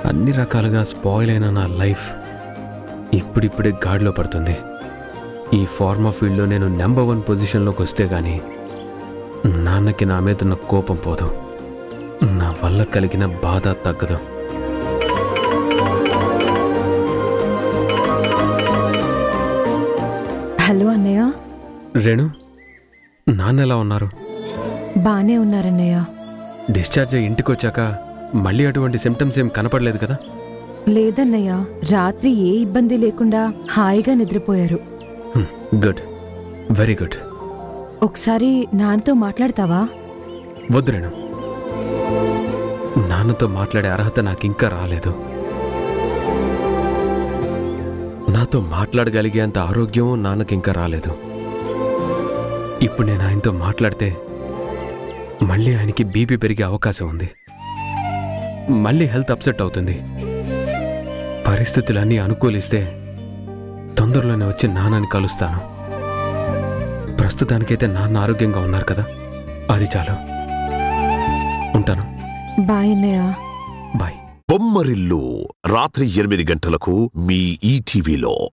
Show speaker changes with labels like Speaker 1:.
Speaker 1: అన్ని రకాలుగా స్పాయిల్ అయిన నా లైఫ్ ఇప్పుడిప్పుడే గాడిలో పడుతుంది. ఈ ఫార్మా ఫీల్డ్లో నేను నెంబర్ 1 పొజిషన్లోకి వస్తే గానీ నాన్నకి నా మీద ఉన్న కోపం పోదు, నా వల్ల కలిగిన బాధ తగ్గదు.
Speaker 2: హలో అన్నయ్య.
Speaker 1: రేణు, నాన్న ఎలా ఉన్నారు?
Speaker 2: బానే ఉన్నారన్నయ్య.
Speaker 1: డిశ్చార్జ్ అయ్యి ఇంటికి వచ్చాక మళ్ళీ అటువంటి సిమ్టమ్స్ ఏం కనపడలేదు కదా?
Speaker 2: లేదన్నయ్య, రాత్రి ఏ ఇబ్బంది లేకుండా హాయిగా నిద్రపోయారు.
Speaker 1: Good, very good.
Speaker 2: ఒకసారి నాన్నతో మాట్లాడతావా?
Speaker 1: వద్దు రేణు, నాన్నతో మాట్లాడే అర్హత నాకింకా రాలేదు. నాతో మాట్లాడగలిగేంత ఆరోగ్యం నాన్నకింకా రాలేదు. ఇప్పుడు నేను ఆయనతో మాట్లాడితే మళ్ళీ ఆయనకి బీపీ పెరిగే అవకాశం ఉంది, మళ్ళీ హెల్త్ అప్సెట్ అవుతుంది. పరిస్థితులన్నీ అనుకూలిస్తే తొందరలోనే వచ్చి నాన్నని కలుస్తాను. ప్రస్తుతానికైతే నాన్న ఆరోగ్యంగా ఉన్నారు కదా, అది చాలు. ఉంటాను.
Speaker 2: బాయ్ అన్నయ్య.
Speaker 1: బాయ్.
Speaker 3: బొమ్మరిల్లు రాత్రి 8 గంటలకు మీ ఈటీవీలో.